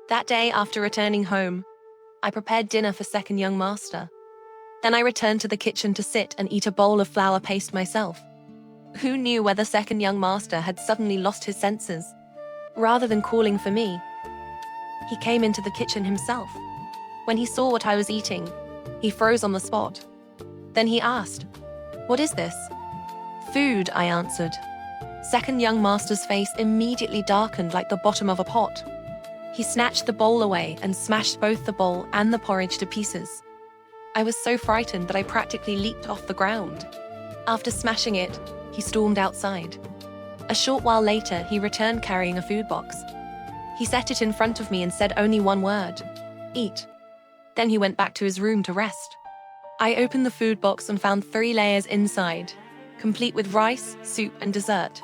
That day, after returning home, I prepared dinner for second young master. Then I returned to the kitchen to sit and eat a bowl of flour paste myself. Who knew whether second young master had suddenly lost his senses? Rather than calling for me, he came into the kitchen himself. When he saw what I was eating, he froze on the spot. Then he asked, "What is this?" "Food," I answered. Second young master's face immediately darkened like the bottom of a pot. He snatched the bowl away and smashed both the bowl and the porridge to pieces. I was so frightened that I practically leaped off the ground. After smashing it, he stormed outside. A short while later, he returned carrying a food box. He set it in front of me and said only one word, "Eat." Then he went back to his room to rest. I opened the food box and found 3 layers inside, complete with rice, soup, and dessert.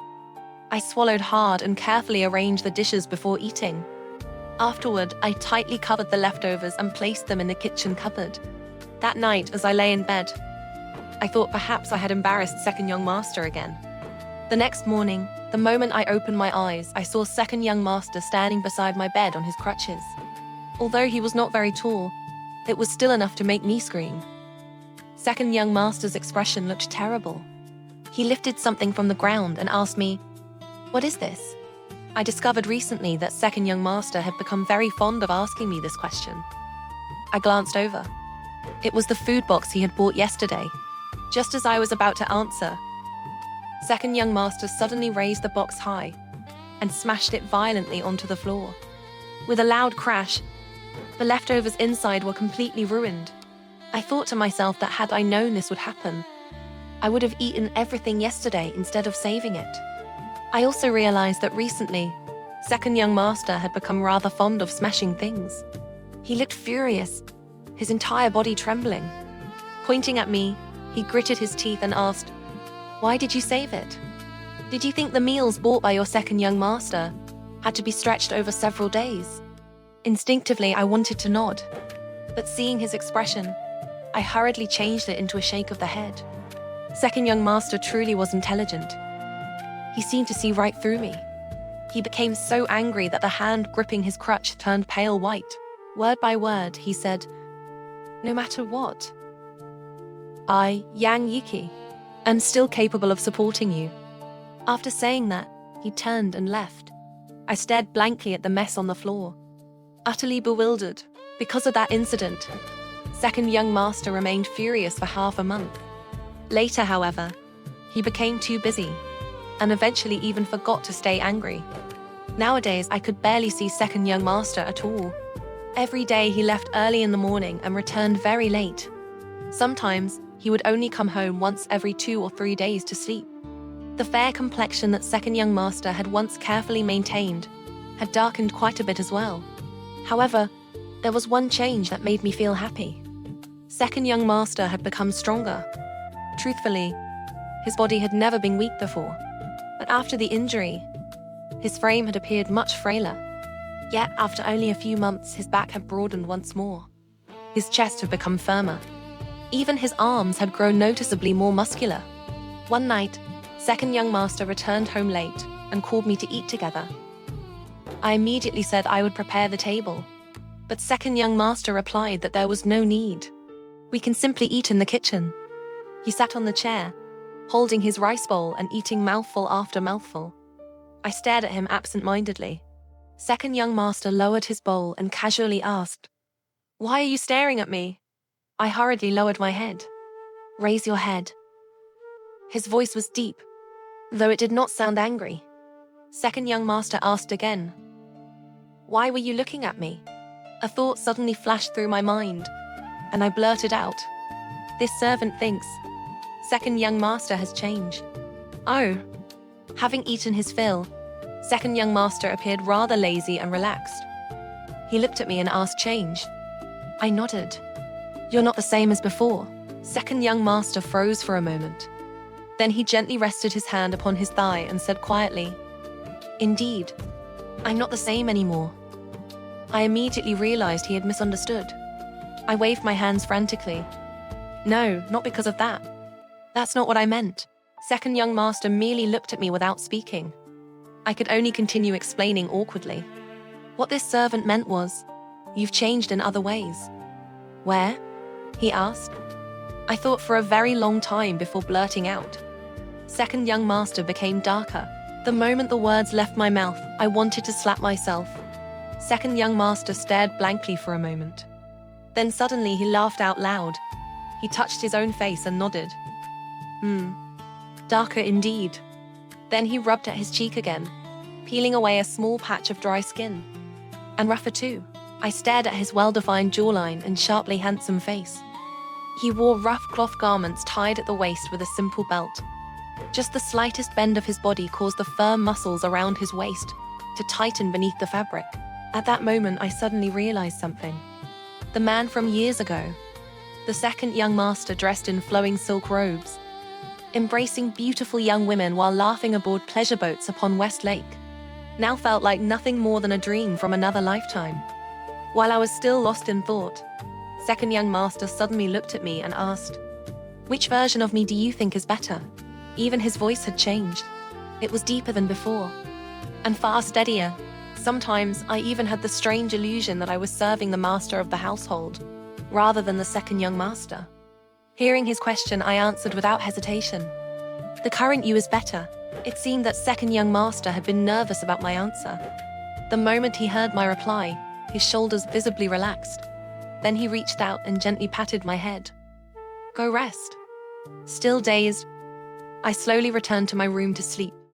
I swallowed hard and carefully arranged the dishes before eating. Afterward, I tightly covered the leftovers and placed them in the kitchen cupboard. That night, as I lay in bed, I thought perhaps I had embarrassed second young master again. The next morning, the moment I opened my eyes, I saw second young master standing beside my bed on his crutches. Although he was not very tall, it was still enough to make me scream. Second young master's expression looked terrible. He lifted something from the ground and asked me, "What is this?" I discovered recently that second young master had become very fond of asking me this question. I glanced over. It was the food box he had bought yesterday. Just as I was about to answer, second young master suddenly raised the box high and smashed it violently onto the floor. With a loud crash, the leftovers inside were completely ruined. I thought to myself that had I known this would happen, I would have eaten everything yesterday instead of saving it. I also realized that recently, second young master had become rather fond of smashing things. He looked furious, his entire body trembling. Pointing at me, he gritted his teeth and asked, "Why did you save it? Did you think the meals bought by your second young master had to be stretched over several days?" Instinctively, I wanted to nod, but seeing his expression, I hurriedly changed it into a shake of the head. Second young master truly was intelligent. He seemed to see right through me. He became so angry that the hand gripping his crutch turned pale white. Word by word, he said, "No matter what, I, Yang Yiqi, am still capable of supporting you." After saying that, he turned and left. I stared blankly at the mess on the floor, utterly bewildered. Because of that incident, second young master remained furious for half a month. Later, however, he became too busy and eventually even forgot to stay angry. Nowadays, I could barely see second young master at all. Every day he left early in the morning and returned very late. Sometimes he would only come home once every 2 or 3 days to sleep. The fair complexion that second young master had once carefully maintained had darkened quite a bit as well. However, there was one change that made me feel happy. Second young master had become stronger. Truthfully, his body had never been weak before, but after the injury, his frame had appeared much frailer. Yet, after only a few months, his back had broadened once more. His chest had become firmer. Even his arms had grown noticeably more muscular. One night, second young master returned home late and called me to eat together. I immediately said I would prepare the table, but second young master replied that there was no need. "We can simply eat in the kitchen." He sat on the chair, holding his rice bowl and eating mouthful after mouthful. I stared at him absent-mindedly. Second young master lowered his bowl and casually asked, "Why are you staring at me?" I hurriedly lowered my head. "Raise your head." His voice was deep, though it did not sound angry. Second young master asked again, "Why were you looking at me?" A thought suddenly flashed through my mind, and I blurted out, "This servant thinks second young master has changed." Oh. Having eaten his fill, second young master appeared rather lazy and relaxed. He looked at me and asked change. I nodded. "You're not the same as before." Second young master froze for a moment. Then he gently rested his hand upon his thigh and said quietly, "Indeed, I'm not the same anymore." I immediately realized he had misunderstood. I waved my hands frantically. "No, not because of that. That's not what I meant." Second young master merely looked at me without speaking. I could only continue explaining awkwardly. What this servant meant was, "You've changed in other ways." "Where?" he asked. I thought for a very long time before blurting out. Second young master became darker. The moment the words left my mouth, I wanted to slap myself. Second young master stared blankly for a moment. Then suddenly he laughed out loud. He touched his own face and nodded. Darker indeed. Then he rubbed at his cheek again, peeling away a small patch of dry skin. And rougher too. I stared at his well-defined jawline and sharply handsome face. He wore rough cloth garments tied at the waist with a simple belt. Just the slightest bend of his body caused the firm muscles around his waist to tighten beneath the fabric. At that moment, I suddenly realized something. The man from years ago, the second young master dressed in flowing silk robes, embracing beautiful young women while laughing aboard pleasure boats upon West Lake, now felt like nothing more than a dream from another lifetime. While I was still lost in thought, second young master suddenly looked at me and asked, "Which version of me do you think is better?" Even his voice had changed. It was deeper than before, and far steadier. Sometimes I even had the strange illusion that I was serving the master of the household, rather than the second young master. Hearing his question, I answered without hesitation. "The current you is better." It seemed that second young master had been nervous about my answer. The moment he heard my reply, his shoulders visibly relaxed. Then he reached out and gently patted my head. "Go rest." Still dazed, I slowly returned to my room to sleep.